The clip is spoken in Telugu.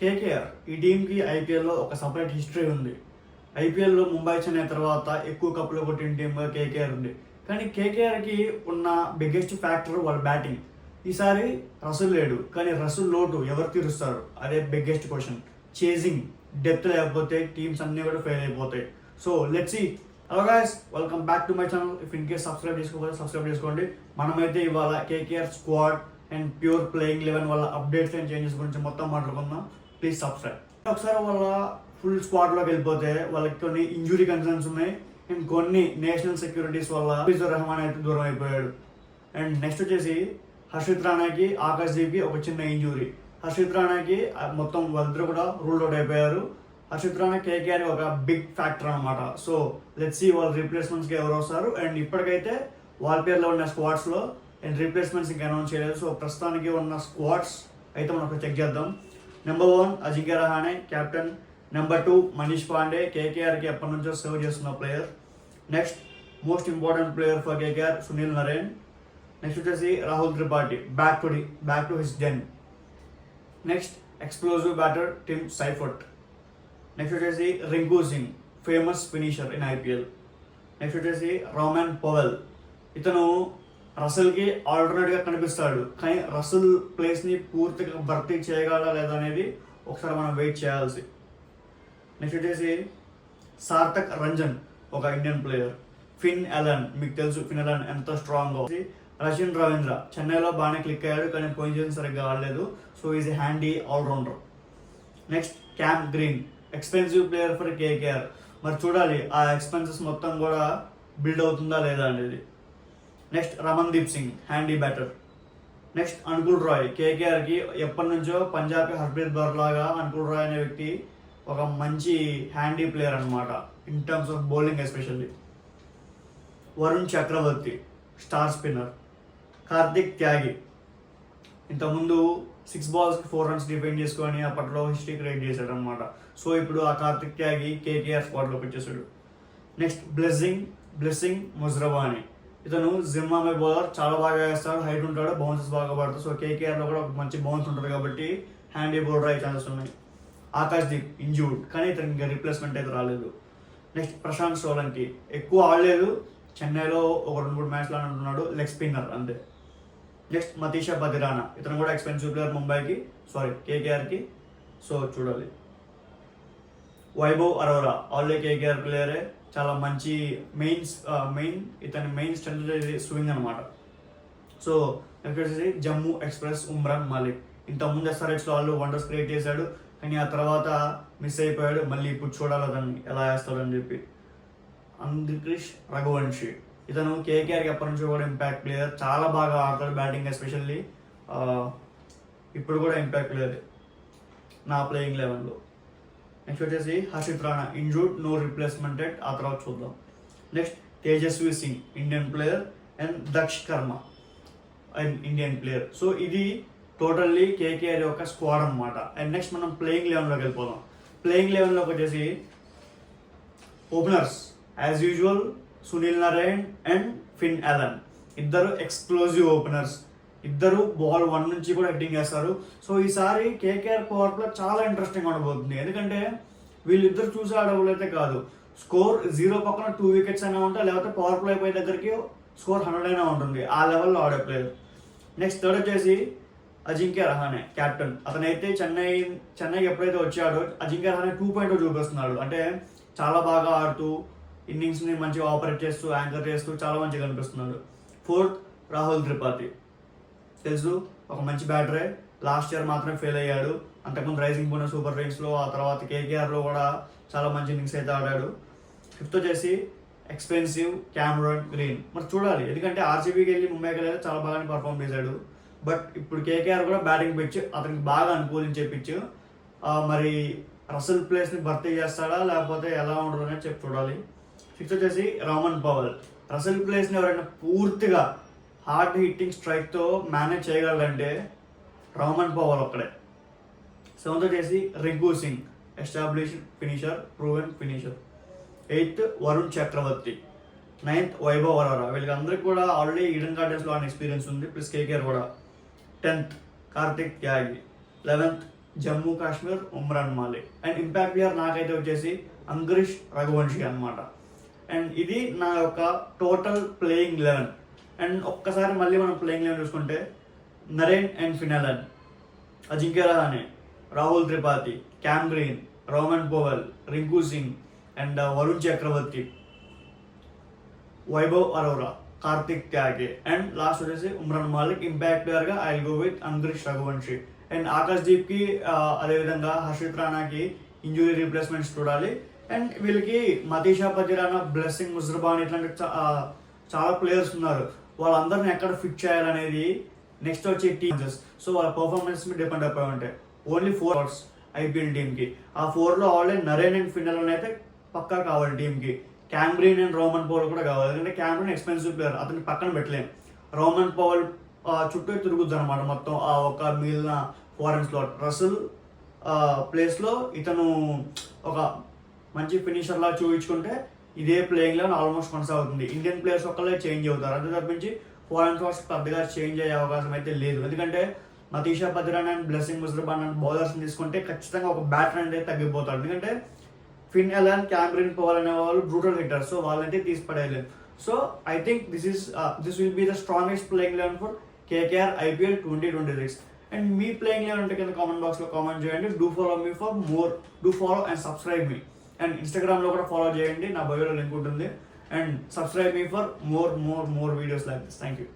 కేకేఆర్ ఈ టీంకి ఐపీఎల్లో ఒక సపరేట్ హిస్టరీ ఉంది. ఐపీఎల్లో ముంబై చెన్నై తర్వాత ఎక్కువ కప్పులు కొట్టిన టీంగా కేకేఆర్ ఉంది. కానీ కేకేఆర్కి ఉన్న బిగ్గెస్ట్ ఫ్యాక్టర్ వాళ్ళ బ్యాటింగ్. ఈసారి రసూల్ లేడు, కానీ రసూల్ లోటు ఎవరు తీరుస్తారు? అదే బిగ్గెస్ట్ క్వశ్చన్. చేజింగ్ డెప్త్ లేకపోతే టీమ్స్ అన్నీ కూడా ఫెయిల్ అయిపోతాయి. So let's see. Hello guys, welcome back to my channel. If in case subscribe చేసుకోకపోతే సబ్స్క్రైబ్ చేసుకోండి. మనమైతే ఇవాళ KKR squad and pure playing 11 వాళ్ళ అప్డేట్స్ అండ్ చేంజెస్ గురించి మొత్తం మాట్లాడుకుందాం. Please subscribe. ఒకసారి వాళ్ళ ఫుల్ స్క్వాడ్లోకి వెళ్ళిపోతే వాళ్ళకి కొన్ని ఇంజురీ కన్సర్న్స్ ఉన్నాయి అండ్ కొన్ని నేషనల్ సెక్యూరిటీస్ వల్ల హఫీజుర్ రెహమాన్ అయితే దూరం అయిపోయాడు. అండ్ నెక్స్ట్ వచ్చేసి హర్షిత్ రాణాకి, ఆకాశ్దీప్కి ఒక చిన్న ఇంజురీ. హర్షిత్ రాణాకి మొత్తం వాళ్ళిద్దరు కూడా రూల్ అవుట్ అయిపోయారు. హర్షిత్ రాణా కేకేఆర్ ఒక బిగ్ ఫ్యాక్టర్ అనమాట. సో లెట్స్ సీ వాళ్ళ రీప్లేస్మెంట్స్కి ఎవరు వస్తారు. అండ్ ఇప్పటికైతే వాళ్ళ పేర్లో ఉన్న స్క్వాడ్స్లో అండ్ రీప్లేస్మెంట్స్ ఇంకా అనౌన్స్ చేయలేదు. సో ప్రస్తుతానికి ఉన్న స్క్వాడ్స్ అయితే మనం చెక్ చేద్దాం. Number 1 Ajinkya Rahane captain. Number 2 Manish Pandey, కేకేఆర్కి ఎప్పటి నుంచో సర్వ్ చేస్తున్న player. Next most important player for KKR Sunil Narine. Next వచ్చేసి Rahul Tripathi, back to his den. Next explosive batter Tim Seifert. Next వచ్చేసి Rinku Singh, famous finisher in IPL. Next వచ్చేసి రోమన్ పవెల్. ఇతను రసల్కి ఆల్టర్నేట్గా కనిపిస్తాడు, కానీ రసల్ ప్లేస్ని పూర్తిగా భర్తీ చేయగలడా లేదా అనేది ఒకసారి మనం వెయిట్ చేయాల్సి. నెక్స్ట్ వచ్చేసి సార్థక్ రంజన్, ఒక ఇండియన్ ప్లేయర్. ఫిన్ అలన్, మీకు తెలుసు ఫిన్ అలన్ ఎంత స్ట్రాంగ్. రచిన్ రవీంద్ర చెన్నైలో బాగానే క్లిక్ అయ్యాడు, కానీ పొజిషన్ సరిగ్గా ఆడలేదు. So is a handy allrounder. Next Cam Green, expensive player for KKR. మరి చూడాలి ఆ ఎక్స్పెన్సెస్ మొత్తం కూడా బిల్డ్ అవుతుందా లేదా అనేది. Next Ramandeep Singh, handy batter. Next Anukul Roy, కేకేఆర్కి ఎప్పటి నుంచో పంజాబ్కి హర్ప్రీత్ బౌర్ లాగా అనుకుల్ రాయ్ అనే వ్యక్తి ఒక మంచి హ్యాండీ ప్లేయర్ అనమాట, in terms of bowling especially. Varun Chakravarthy, star spinner. Kartik Tyagi, ఇంతకుముందు 6 balls 4 runs డిఫెండ్ చేసుకొని అప్పట్లో హిస్టరీ క్రియేట్ చేశాడు అనమాట. సో ఇప్పుడు ఆ కార్తిక్ త్యాగి కేకేఆర్ స్క్వాడ్లోకి వచ్చేసాడు. నెక్స్ట్ బ్లెస్సింగ్ ముజ్రబానీ, ఇతను జింబాబ్వే బౌలర్, చాలా బాగా వేస్తాడు, హైట్ ఉంటాడు, బౌన్సెస్ బాగా పడతాడు. సో కేకేఆర్లో కూడా ఒక మంచి బౌన్స్ ఉంటుంది కాబట్టి హ్యాండీ బౌలర్ అయ్యే ఛాన్సెస్ ఉన్నాయి. ఆకాశ్దీప్ ఇంజూర్డ్, కానీ ఇతనికి ఇంకా రీప్లేస్మెంట్ అయితే రాలేదు. నెక్స్ట్ ప్రశాంత్ సోలంకి, ఎక్కువ ఆడలేదు, చెన్నైలో ఒక 2-3 మ్యాచ్లు అంటున్నాడు, లెగ్ స్పిన్నర్ అంతే. నెక్స్ట్ మతీషా బతిరానా, ఇతను కూడా ఎక్స్పెన్సివ్ ప్లేయర్ ముంబైకి, కేకేఆర్కి. సో చూడాలి. వైభవ్ అరోరా, ఆల్రెడీ కేకేఆర్ ప్లేయరే, చాలా మంచి ఇతని మెయిన్ స్ట్రెంత్ స్వింగ్ అనమాట. సో నెక్స్ట్ వచ్చేసి జమ్మూ ఎక్స్ప్రెస్ ఉమ్రాన్ మాలిక్. ఇంతకుముందు ఎస్ఆర్హెచ్లో వాళ్ళు వండర్స్ క్రియేట్ చేశాడు, కానీ ఆ తర్వాత మిస్ అయిపోయాడు. మళ్ళీ ఇప్పుడు చూడాలి అతన్ని ఎలా వేస్తాడని చెప్పి. అంద్రిష్ రఘువంశీ, ఇతను కేకేఆర్కి ఎప్పటి నుంచో కూడా ఇంపాక్ట్ ప్లేయర్, చాలా బాగా ఆడతాడు బ్యాటింగ్ ఎస్పెషల్లీ. ఇప్పుడు కూడా ఇంపాక్ట్ ప్లేయర్ నా ప్లేయింగ్ 11లో. నెక్స్ట్ వచ్చేసి Harshit Rana injured, no replacement yet, ఆ తర్వాత చూద్దాం. Next Tejasvi Singh, Indian player. And Daksh Karma, Indian player. So ఇది టోటల్లీ కేకేఆర్ యొక్క స్క్వాడ్ అనమాట. అండ్ నెక్స్ట్ మనం ప్లేయింగ్ 11లోకి వెళ్ళిపోదాం. ప్లేయింగ్ 11లోకి వచ్చేసి openers as usual Sunil Narine and Finn Allen, ఇద్దరు ఎక్స్ప్లోజివ్ ఓపెనర్స్. ఇద్దరు బాల్ 1 నుంచి కూడా హిట్టింగ్ చేస్తారు. సో ఈసారి కేకేఆర్ పవర్ ప్లే చాలా ఇంట్రెస్టింగ్ ఉండబోతుంది, ఎందుకంటే వీళ్ళిద్దరు చూసి ఆడబోలైతే కాదు, స్కోర్ 0 పక్కన 2 wickets అయినా ఉంటాయి, లేకపోతే పవర్ ప్లే అయిపోయే దగ్గరికి స్కోర్ 100 అయినా ఉంటుంది, ఆ లెవెల్లో ఆడే ప్లేయర్. నెక్స్ట్ థర్డ్ వచ్చేసి అజింక్య రహానే, కెప్టెన్. అతనైతే చెన్నైకి ఎప్పుడైతే వచ్చాడో అజింక్య రహానే 2.0 చూపిస్తున్నాడు. అంటే చాలా బాగా ఆడుతూ ఇన్నింగ్స్ని మంచిగా ఆపరేట్ చేస్తూ యాంకర్ చేస్తూ చాలా మంచిగా కనిపిస్తున్నాడు. ఫోర్త్ రాహుల్ త్రిపాఠి, తెలుసు ఒక మంచి బ్యాటరే, లాస్ట్ ఇయర్ మాత్రమే ఫెయిల్ అయ్యాడు, అంతకుముందు రైజింగ్ పుణె సూపర్ కింగ్స్లో, ఆ తర్వాత కేకేఆర్లో కూడా చాలా మంచి ఇన్నింగ్స్ అయితే ఆడాడు. ఫిఫ్త్ వచ్చేసి ఎక్స్పెన్సివ్ క్యామరన్ గ్రీన్. మరి చూడాలి, ఎందుకంటే ఆర్సీబీకి వెళ్ళి ముంబైకి వెళ్ళి చాలా బాగానే పర్ఫామ్ చేశాడు. బట్ ఇప్పుడు కేకేఆర్ కూడా బ్యాటింగ్ పిచ్ అతనికి బాగా అనుకూలించే పిచ్. మరి రసల్ ప్లేస్ని భర్తీ చేస్తాడా లేకపోతే ఎలా ఉండదు అనేది చెప్పి చూడాలి. సిక్స్త్ వచ్చేసి రోమన్ పవెల్. రసల్ ప్లేస్ని ఎవరైనా పూర్తిగా హార్డ్ హిట్టింగ్ స్ట్రైక్తో మేనేజ్ చేయగలరంటే రోమన్ పవెల్ ఒక్కడే. సెవెంత్ వచ్చేసి Rinku Singh, establish finisher, proven finisher. Eighth Varun Chakravarthy. Ninth Vaibhav Arora. వీళ్ళందరికీ కూడా ఆల్రెడీ ఈడెన్ గార్డెన్స్లో ఆడిన ఎక్స్పీరియన్స్ ఉంది, ప్లస్ కేకేఆర్ కూడా. 10th Karthik Tyagi. 11th Jammu Kashmir Umran Malik. And impact player నాకైతే వచ్చేసి అంకుష్ రఘువంశీ అనమాట. అండ్ ఇది నా యొక్క టోటల్ ప్లేయింగ్ 11. అండ్ ఒక్కసారి మళ్ళీ మనం ప్లేయింగ్ 11 చూసుకుంటే Narine and Finn Allen, Ajinkya Rahane, Rahul Tripathi, Cam Green, Rovman Powell, Rinku Singh and Varun Chakravarthy, Vaibhav Arora, Kartik Tyagi and last వచ్చేసి ఉమ్రాన్ మాలిక్. ఇంపాక్ట్ ప్లేయర్గా I will go with Angkrish Raghuvanshi. And Akash దీప్కి అదేవిధంగా హర్షిత్ రాణాకి ఇంజురీ రీప్లేస్మెంట్స్ చూడాలి. అండ్ వీళ్ళకి మతీషా పతిరానా, బ్లెస్సింగ్ ముజర్బాన్ ఇట్లాంటి చాలా ప్లేయర్స్ ఉన్నారు. వాళ్ళందరిని ఎక్కడ ఫిట్ చేయాలనేది నెక్స్ట్ వచ్చే టీమ్స్, సో వాళ్ళ పర్ఫార్మెన్స్ మీద డిపెండ్ అయిపోయి ఉంటాయి. ఓన్లీ 4 hours ఐపీఎల్ టీమ్కి. ఆ 4లో ఆల్రెడీ నరేన్ అండ్ ఫినెలన్ అయితే పక్కా కావాలి టీంకి. క్యామ్ గ్రీన్ అండ్ రోమన్ పవల్ కూడా కావాలి. ఎందుకంటే క్యామ్ గ్రీన్ ఎక్స్పెన్సివ్ ప్లేయర్, అతన్ని పక్కన పెట్టలేం. రోమన్ పవల్ చుట్టూ తిరుగుద్ది అనమాట మొత్తం ఆ ఒక మిగిలిన ఫారెన్ స్లాట్. రసల్ ప్లేస్లో ఇతను ఒక మంచి ఫినిషర్లా చూపించుకుంటే ఇదే ప్లేయింగ్లో ఆల్మోస్ట్ కొనసాగుతుంది. ఇండియన్ ప్లేయర్స్ ఒక్కళ్ళే చేంజ్ అవుతారు, అంతే తప్పించి ఫారెన్ స్లాట్స్ పెద్దగా చేంజ్ అయ్యే అవకాశం అయితే లేదు. ఎందుకంటే Matheesha Pathirana and Blessing Muzarabani and బౌలర్స్ని తీసుకుంటే ఖచ్చితంగా ఒక బ్యాటర్ అనేది తగ్గిపోతాడు. ఎందుకంటే Finn Allen, Cam Green, Powell అనే వాళ్ళు బ్రూటల్ హిట్టర్స్, సో వాళ్ళైతే తీసి పడేయలేదు. So I think this will be the strongest playing 11 for KKR IPL 2026. And మీ ప్లేయింగ్ 11 ఉంటే కింద కామెంట్ బాక్స్లో కామెంట్ చేయండి. Do follow me for more, do follow and subscribe me. And ఇన్స్టాగ్రామ్లో కూడా ఫాలో చేయండి, నా బయోలో లింక్ ఉంటుంది. And subscribe me for more videos like this. Thank you.